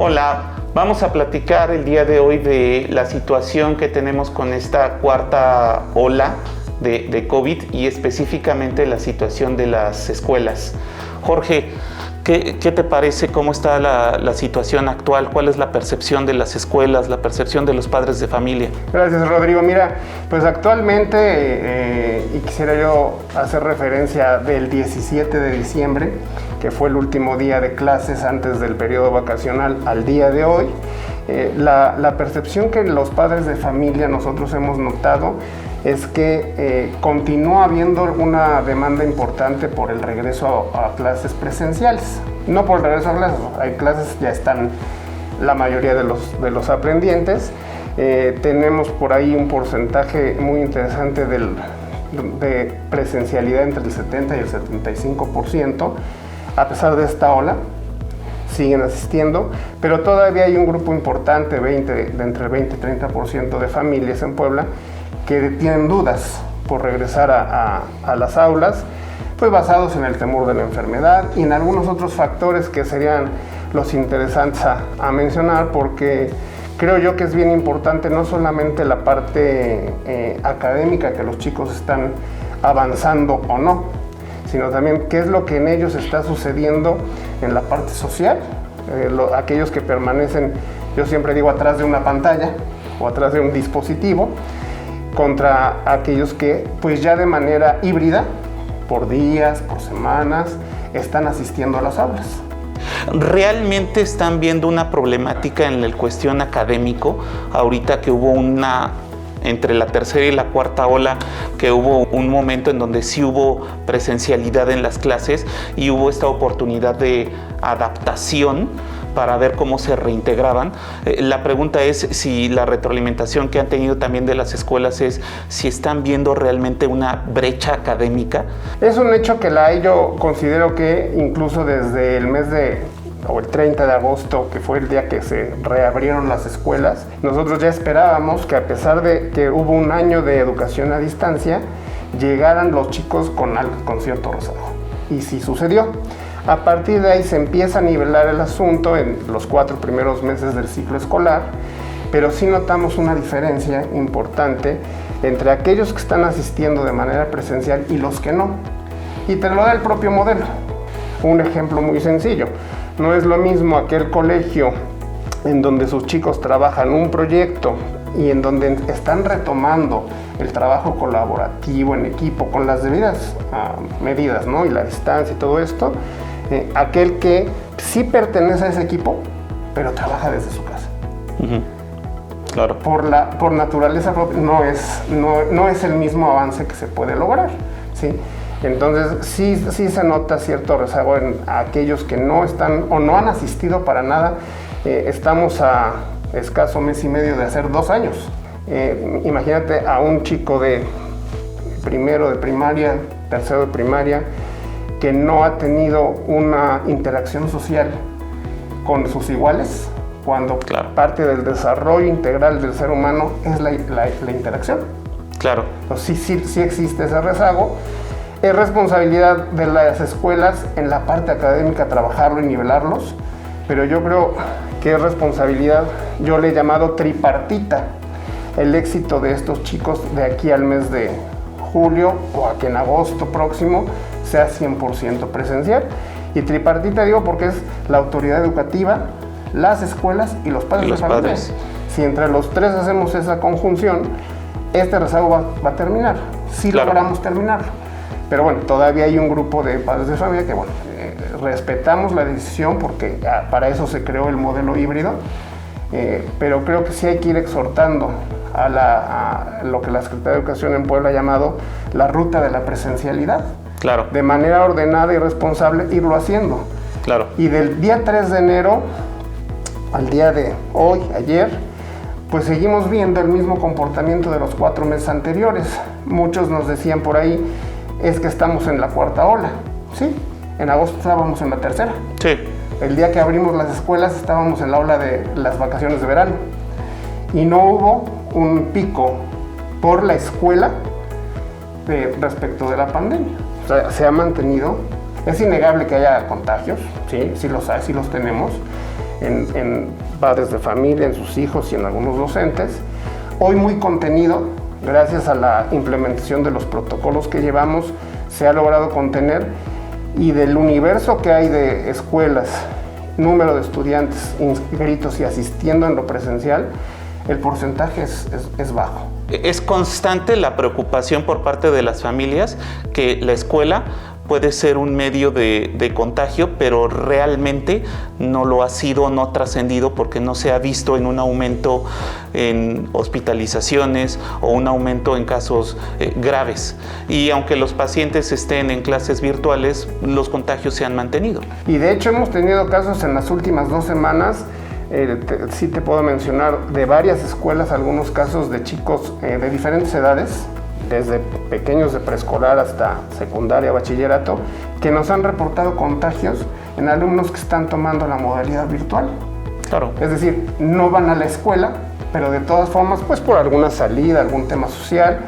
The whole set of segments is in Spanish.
Hola, vamos a platicar el día de hoy de la situación que tenemos con esta cuarta ola de COVID y específicamente la situación de las escuelas. Jorge, ¿qué te parece? ¿Cómo está la situación actual? ¿Cuál es la percepción de las escuelas, la percepción de los padres de familia? Gracias, Rodrigo. Mira, pues actualmente, y quisiera yo hacer referencia del 17 de diciembre, que fue el último día de clases antes del periodo vacacional, al día de hoy, la percepción que los padres de familia nosotros hemos notado es que continúa habiendo una demanda importante por el regreso a clases presenciales. No por el regreso a clases, hay clases, ya están la mayoría de los aprendientes. Tenemos por ahí un porcentaje muy interesante de presencialidad entre el 70 y el 75%. A pesar de esta ola, siguen asistiendo, pero todavía hay un grupo importante, de entre el 20 y 30% de familias en Puebla, que tienen dudas por regresar a las aulas, pues basados en el temor de la enfermedad y en algunos otros factores que serían los interesantes a mencionar, porque creo yo que es bien importante no solamente la parte académica, que los chicos están avanzando o no, sino también qué es lo que en ellos está sucediendo en la parte social, aquellos que permanecen, yo siempre digo, atrás de una pantalla o atrás de un dispositivo, contra aquellos que pues ya de manera híbrida, por días, por semanas, están asistiendo a las aulas. ¿Realmente están viendo una problemática en la cuestión académico? Ahorita que hubo entre la tercera y la cuarta ola, que hubo un momento en donde sí hubo presencialidad en las clases y hubo esta oportunidad de adaptación para ver cómo se reintegraban. La pregunta es si la retroalimentación que han tenido también de las escuelas es si están viendo realmente una brecha académica. Es un hecho que yo considero que incluso desde el mes o el 30 de agosto, que fue el día que se reabrieron las escuelas, nosotros ya esperábamos que, a pesar de que hubo un año de educación a distancia, llegaran los chicos con cierto rezago. Y sí sucedió. A partir de ahí se empieza a nivelar el asunto en los 4 primeros meses del ciclo escolar, pero sí notamos una diferencia importante entre aquellos que están asistiendo de manera presencial y los que no. Y te lo da el propio modelo. Un ejemplo muy sencillo. No es lo mismo aquel colegio en donde sus chicos trabajan un proyecto y en donde están retomando el trabajo colaborativo en equipo con las debidas medidas, ¿no? Y la distancia y todo esto, aquel que sí pertenece a ese equipo, pero trabaja desde su casa. Uh-huh. Claro. Por naturaleza no es el mismo avance que se puede lograr, ¿sí? Entonces sí se nota cierto rezago en aquellos que no están o no han asistido para nada. Estamos a escaso mes y medio de hacer 2 años. Imagínate a un chico de primero de primaria, tercero de primaria, que no ha tenido una interacción social con sus iguales, cuando claro, parte del desarrollo integral del ser humano es la interacción. Claro. Entonces sí existe ese rezago. Es responsabilidad de las escuelas en la parte académica trabajarlo y nivelarlos, pero yo creo que es responsabilidad, yo le he llamado tripartita, el éxito de estos chicos de aquí al mes de julio o a que en agosto próximo sea 100% presencial. Y tripartita digo porque es la autoridad educativa, las escuelas y los padres de familia. Si entre los tres hacemos esa conjunción, este rezago va a terminar, si claro, logramos terminarlo. Pero bueno, todavía hay un grupo de padres de familia que, bueno, respetamos la decisión porque para eso se creó el modelo híbrido, pero creo que sí hay que ir exhortando a lo que la Secretaría de Educación en Puebla ha llamado la ruta de la presencialidad. Claro. De manera ordenada y responsable irlo haciendo. Claro. Y del día 3 de enero al día de hoy, ayer, pues seguimos viendo el mismo comportamiento de los 4 meses anteriores. Muchos nos decían por ahí, es que estamos en la cuarta ola. Sí, en agosto estábamos en la tercera. Sí. El día que abrimos las escuelas estábamos en la ola de las vacaciones de verano. Y no hubo un pico por la escuela respecto de la pandemia. O sea, se ha mantenido. Es innegable que haya contagios, sí los hay, sí los tenemos, en padres de familia, en sus hijos y en algunos docentes. Hoy muy contenido, gracias a la implementación de los protocolos que llevamos, se ha logrado contener, y del universo que hay de escuelas, número de estudiantes inscritos y asistiendo en lo presencial, el porcentaje es bajo. Es constante la preocupación por parte de las familias que la escuela puede ser un medio de contagio, pero realmente no lo ha sido, no ha trascendido, porque no se ha visto en un aumento en hospitalizaciones o un aumento en casos graves. Y aunque los pacientes estén en clases virtuales, los contagios se han mantenido. Y de hecho hemos tenido casos en las últimas 2 semanas. Sí te puedo mencionar de varias escuelas algunos casos de chicos de diferentes edades, desde pequeños de preescolar hasta secundaria, bachillerato, que nos han reportado contagios en alumnos que están tomando la modalidad virtual. Claro. Es decir, no van a la escuela, pero de todas formas, pues por alguna salida, algún tema social,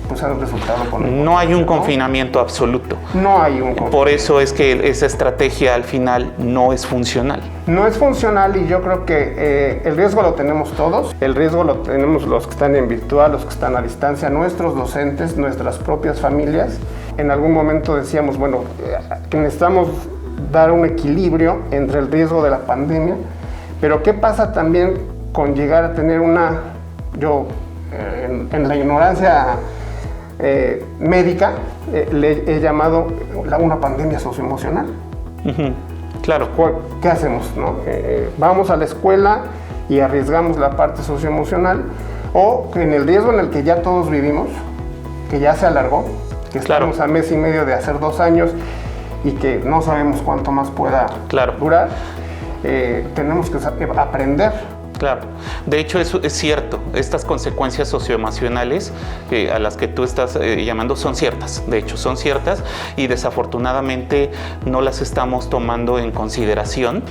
pues han resultado con... No hay un confinamiento absoluto. No hay un confinamiento. Por eso es que esa estrategia al final no es funcional. No es funcional, y yo creo que el riesgo lo tenemos todos. El riesgo lo tenemos los que están en virtual, los que están a distancia, nuestros docentes, nuestras propias familias. En algún momento decíamos, bueno, que necesitamos dar un equilibrio entre el riesgo de la pandemia, pero ¿qué pasa también con llegar a tener en la ignorancia médica, le he llamado una pandemia socioemocional? Uh-huh. Claro. ¿Qué hacemos, no? ¿Vamos a la escuela y arriesgamos la parte socioemocional, o en el riesgo en el que ya todos vivimos, que ya se alargó, que estamos a mes y medio de hacer 2 años y que no sabemos cuánto más pueda durar? Tenemos que aprender. Claro, de hecho eso es cierto, estas consecuencias socioemocionales a las que tú estás llamando son ciertas, de hecho son ciertas, y desafortunadamente no las estamos tomando en consideración,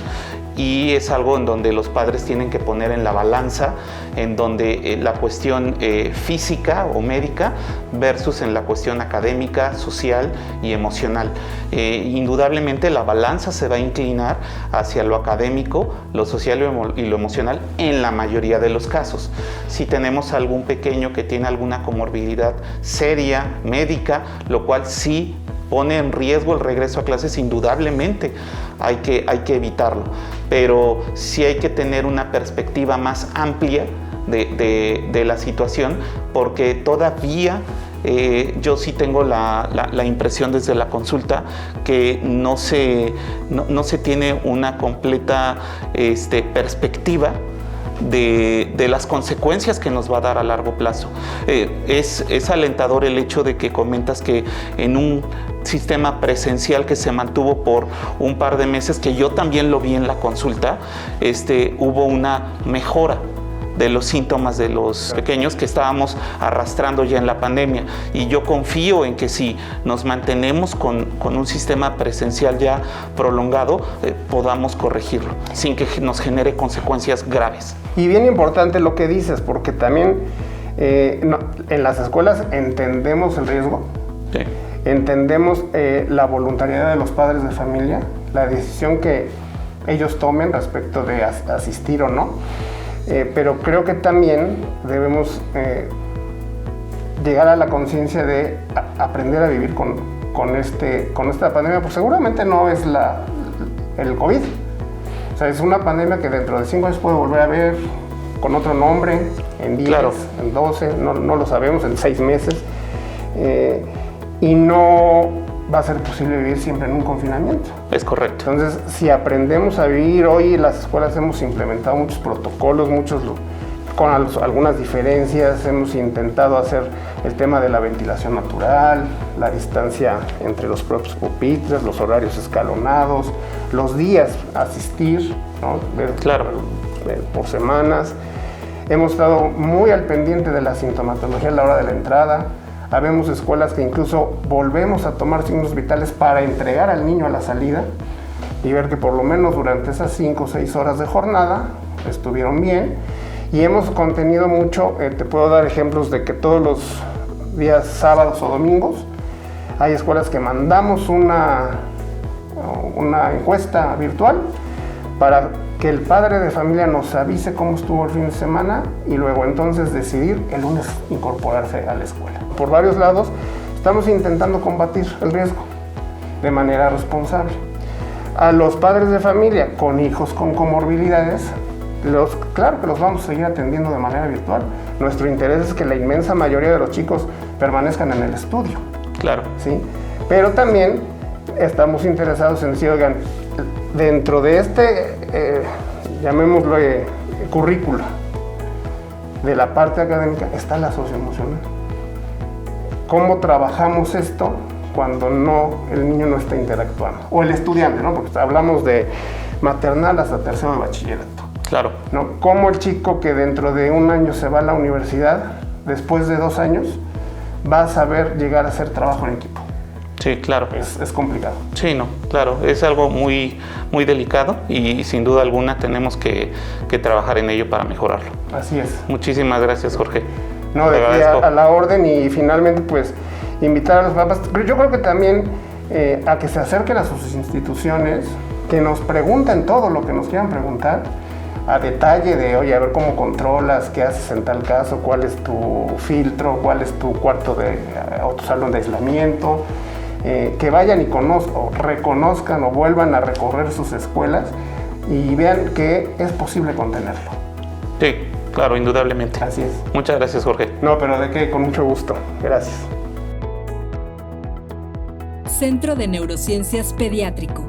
y es algo en donde los padres tienen que poner en la balanza, en donde la cuestión física o médica versus en la cuestión académica, social y emocional. Indudablemente la balanza se va a inclinar hacia lo académico, lo social y lo emocional en la mayoría de los casos. Si tenemos algún pequeño que tiene alguna comorbilidad seria, médica, lo cual sí pone en riesgo el regreso a clases, indudablemente hay que evitarlo, pero sí hay que tener una perspectiva más amplia de la situación, porque todavía yo sí tengo la impresión desde la consulta que no se tiene una completa perspectiva de las consecuencias que nos va a dar a largo plazo. Es alentador el hecho de que comentas que en un sistema presencial que se mantuvo por un par de meses, que yo también lo vi en la consulta, hubo una mejora de los síntomas de los pequeños que estábamos arrastrando ya en la pandemia, y yo confío en que si nos mantenemos con un sistema presencial ya prolongado, podamos corregirlo sin que nos genere consecuencias graves. Y bien importante lo que dices, porque también en las escuelas entendemos el riesgo, sí. Entendemos la voluntariedad de los padres de familia, la decisión que ellos tomen respecto de asistir o no. Pero creo que también debemos llegar a la conciencia de aprender a vivir con esta pandemia, pues seguramente no es el COVID. O sea, es una pandemia que dentro de 5 años puede volver a ver con otro nombre, en 10, claro, en 12, no lo sabemos, en 6 meses. Y no va a ser posible vivir siempre en un confinamiento. Es correcto. Entonces, si aprendemos a vivir, hoy en las escuelas hemos implementado muchos protocolos, con algunas diferencias, hemos intentado hacer el tema de la ventilación natural, la distancia entre los propios pupitres, los horarios escalonados, los días a asistir, ¿no? Claro. Por semanas. Hemos estado muy al pendiente de la sintomatología a la hora de la entrada. Habemos escuelas que incluso volvemos a tomar signos vitales para entregar al niño a la salida y ver que por lo menos durante esas 5 o 6 horas de jornada estuvieron bien. Y hemos contenido mucho, te puedo dar ejemplos de que todos los días sábados o domingos hay escuelas que mandamos una encuesta virtual para que el padre de familia nos avise cómo estuvo el fin de semana y luego entonces decidir el lunes incorporarse a la escuela. Por varios lados estamos intentando combatir el riesgo de manera responsable. A los padres de familia con hijos con comorbilidades, claro que los vamos a seguir atendiendo de manera virtual. Nuestro interés es que la inmensa mayoría de los chicos permanezcan en el estudio. Claro. ¿Sí? Pero también estamos interesados en decir, oigan, dentro de este, llamémoslo currículo, de la parte académica, está la socioemocional. ¿Cómo trabajamos esto cuando el niño no está interactuando? O el estudiante, ¿no? Porque hablamos de maternal hasta tercero de bachillerato. Claro. ¿No? ¿Cómo el chico que dentro de un año se va a la universidad, después de 2 años, va a saber llegar a hacer trabajo en equipo? Sí, claro. Es complicado. Sí, no, claro. Es algo muy, muy delicado y sin duda alguna tenemos que trabajar en ello para mejorarlo. Así es. Muchísimas gracias, Jorge. No, de aquí a la orden y finalmente pues invitar a los papás. Pero yo creo que también a que se acerquen a sus instituciones, que nos pregunten todo lo que nos quieran preguntar, a detalle de, oye, a ver cómo controlas, qué haces en tal caso, cuál es tu filtro, cuál es tu cuarto o tu salón de aislamiento. Que vayan y reconozcan o vuelvan a recorrer sus escuelas y vean que es posible contenerlo. Sí, claro, indudablemente. Así es. Muchas gracias, Jorge. No, pero de qué, con mucho gusto. Gracias. Centro de Neurociencias Pediátrico.